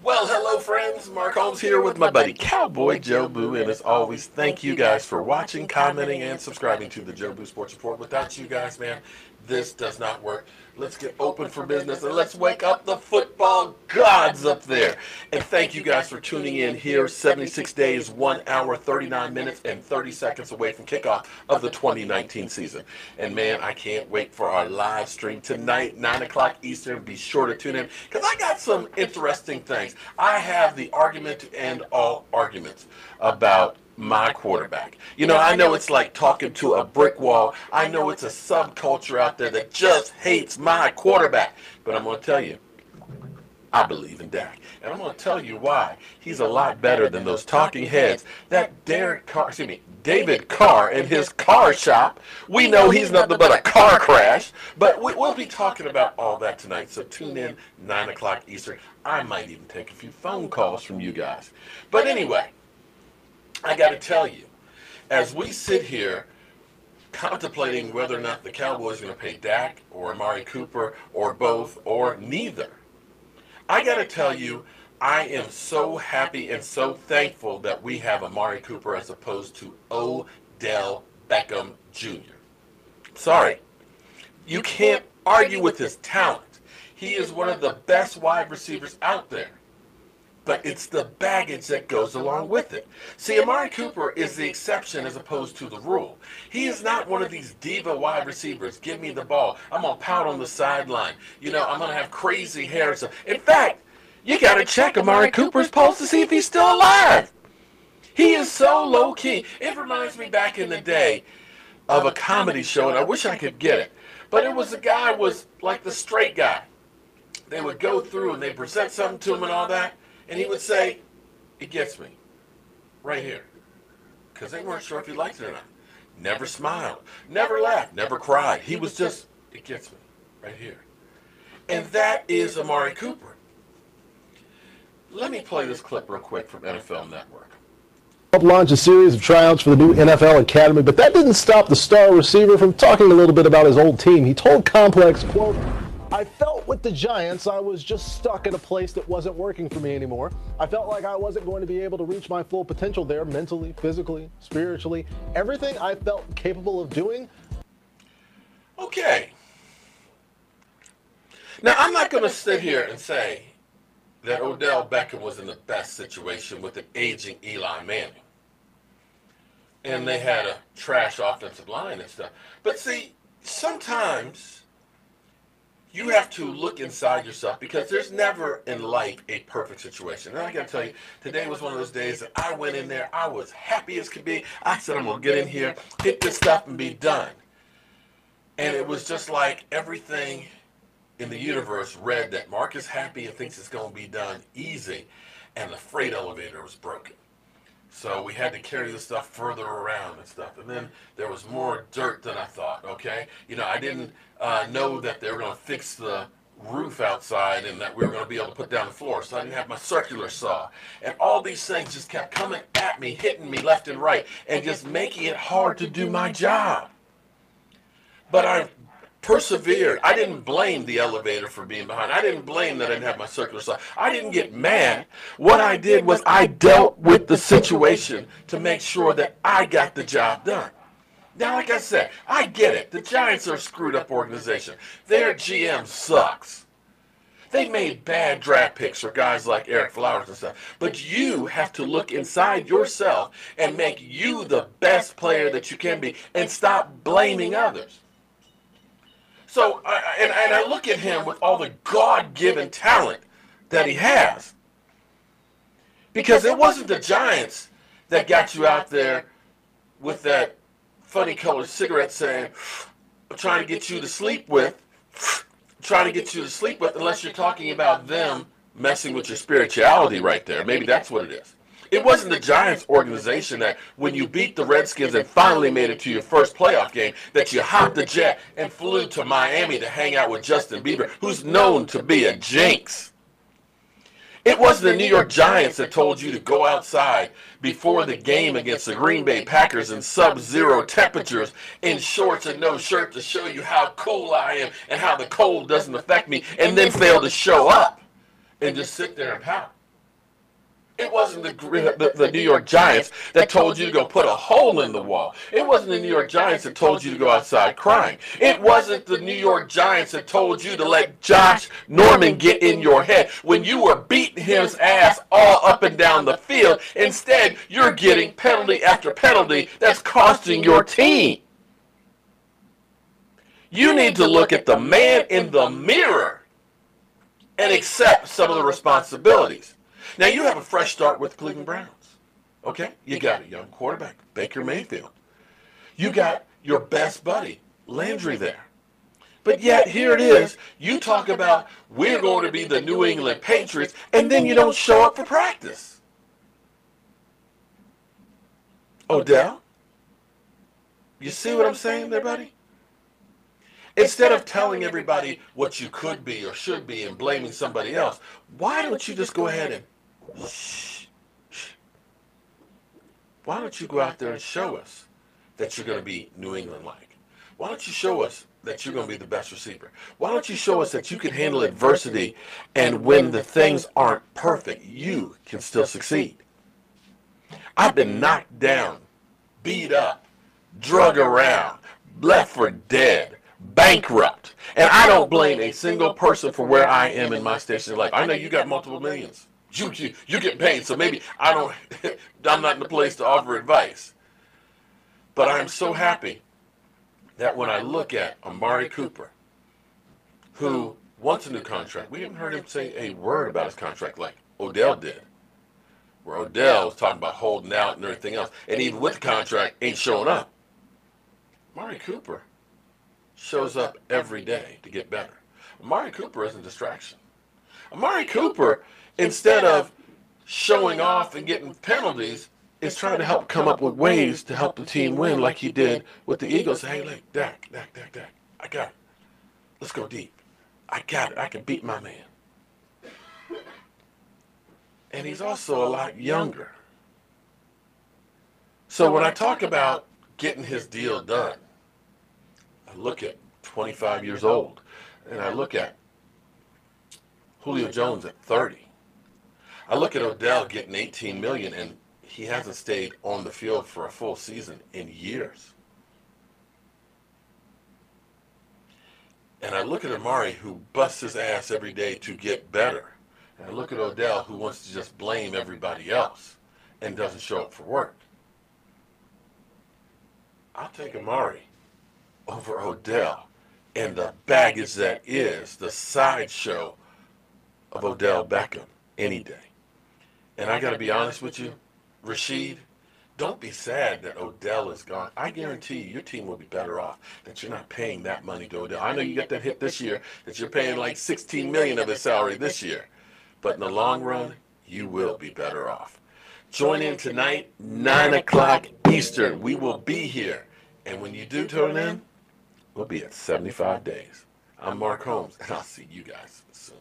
Well, hello friends, Mark Holmes here with my buddy Cowboy Joe Boo, and as always, thank you guys for watching, commenting, and subscribing to the Joe Boo Sports Report. Without you guys, man, this does not work. Let's get open for business and let's wake up the football gods up there. And thank you guys for tuning in here 76 days, 1 hour, 39 minutes, and 30 seconds away from kickoff of the 2019 season. And man, I can't wait for our live stream tonight, 9 o'clock Eastern. Be sure to tune in because I got some interesting things. I have the argument to end all arguments about my quarterback. You know, I know it's like talking to a brick wall. I know it's a subculture out there that just hates my quarterback. But I'm going to tell you, I believe in Dak. And I'm going to tell you why. He's a lot better than those talking heads. That David Carr and his car shop. We know he's nothing but a car crash. But we'll be talking about all that tonight. So tune in 9 o'clock Eastern. I might even take a few phone calls from you guys. But anyway, I got to tell you, as we sit here contemplating whether or not the Cowboys are going to pay Dak or Amari Cooper or both or neither, I got to tell you, I am so happy and so thankful that we have Amari Cooper as opposed to Odell Beckham Jr. Sorry, you can't argue with his talent. He is one of the best wide receivers out there. But it's the baggage that goes along with it. See, Amari Cooper is the exception as opposed to the rule. He is not one of these diva wide receivers. Give me the ball. I'm going to pout on the sideline. You know, I'm going to have crazy hair. In fact, you got to check Amari Cooper's pulse to see if he's still alive. He is so low-key. It reminds me back in the day of a comedy show, and I wish I could get it. But it was a guy was like the straight guy. They would go through and they present something to him and all that. And he would say, it gets me, right here. Because they weren't sure if he liked it or not. Never smiled, never laughed, never cried. He was just, it gets me, right here. And that is Amari Cooper. Let me play this clip real quick from NFL Network. Launched a series of tryouts for the new NFL Academy, but that didn't stop the star receiver from talking a little bit about his old team. He told Complex, quote, I felt with the Giants I was just stuck in a place that wasn't working for me anymore. I felt like I wasn't going to be able to reach my full potential there mentally, physically, spiritually. Everything I felt capable of doing. Okay. Now, I'm not going to sit here and say that Odell Beckham was in the best situation with an aging Eli Manning. And they had a trash offensive line and stuff. But see, sometimes you have to look inside yourself because there's never in life a perfect situation. And I got to tell you, today was one of those days that I went in there, I was happy as could be. I said, I'm going to get in here, hit this stuff, and be done. And it was just like everything in the universe read that Mark is happy and thinks it's going to be done easy, and the freight elevator was broken. So we had to carry the stuff further around and stuff. And then there was more dirt than I thought, okay? You know, I didn't know that they were going to fix the roof outside and that we were going to be able to put down the floor. So I didn't have my circular saw. And all these things just kept coming at me, hitting me left and right, and just making it hard to do my job. But I persevered. I didn't blame the elevator for being behind. I didn't blame that I didn't have my circular saw. I didn't get mad. What I did was I dealt with the situation to make sure that I got the job done. Now, like I said, I get it. The Giants are a screwed up organization. Their GM sucks. They made bad draft picks for guys like Eric Flowers and stuff. But you have to look inside yourself and make you the best player that you can be and stop blaming others. So, I look at him with all the God-given talent that he has. Because it wasn't the Giants that got you out there with that funny colored cigarette saying, I'm trying to get you to sleep with, unless you're talking about them messing with your spirituality right there. Maybe that's what it is. It wasn't the Giants organization that when you beat the Redskins and finally made it to your first playoff game, that you hopped a jet and flew to Miami to hang out with Justin Bieber, who's known to be a jinx. It wasn't the New York Giants that told you to go outside before the game against the Green Bay Packers in sub-zero temperatures in shorts and no shirt to show you how cool I am and how the cold doesn't affect me, and then fail to show up and just sit there and pout. It wasn't the New York Giants that told you to go put a hole in the wall. It wasn't the New York Giants that told you to go outside crying. It wasn't the New York Giants that told you to let Josh Norman get in your head when you were beating his ass all up and down the field. Instead, you're getting penalty after penalty that's costing your team. You need to look at the man in the mirror and accept some of the responsibilities. Now, you have a fresh start with the Cleveland Browns, okay? You got a young quarterback, Baker Mayfield. You got your best buddy, Landry, there. But yet, here it is. You talk about we're going to be the New England Patriots, and then you don't show up for practice. Odell? You see what I'm saying there, buddy? Instead of telling everybody what you could be or should be and blaming somebody else, why don't you just go ahead and why don't you go out there and show us that you're going to be New England-like? Why don't you show us that you're going to be the best receiver? Why don't you show us that you can handle adversity, and when the things aren't perfect, you can still succeed? I've been knocked down, beat up, drug around, left for dead, bankrupt, and I don't blame a single person for where I am in my station in life. I know you got multiple millions. You get paid, so maybe I'm not in the place to offer advice. But I'm so happy that when I look at Amari Cooper, who wants a new contract, we haven't heard him say a word about his contract like Odell did, where Odell was talking about holding out and everything else, and even with the contract, ain't showing up. Amari Cooper shows up every day to get better. Amari Cooper isn't a distraction. Amari Cooper, instead of showing off and getting penalties, is trying to help come up with ways to help the team win like he did with the Eagles. Hey, look, Dak, I got it. Let's go deep. I got it. I can beat my man. And he's also a lot younger. So when I talk about getting his deal done, I look at 25 years old, and I look at Julio Jones at 30. I look at Odell getting $18 million, and he hasn't stayed on the field for a full season in years. And I look at Amari, who busts his ass every day to get better. And I look at Odell, who wants to just blame everybody else and doesn't show up for work. I'll take Amari over Odell and the baggage that is the sideshow of Odell Beckham any day. And I got to be honest with you, Rashid, don't be sad that Odell is gone. I guarantee you, your team will be better off that you're not paying that money to Odell. I know you got that hit this year, that you're paying like $16 million of his salary this year. But in the long run, you will be better off. Join in tonight, 9 o'clock Eastern. We will be here. And when you do tune in, we'll be at 75 days. I'm Mark Holmes, and I'll see you guys soon.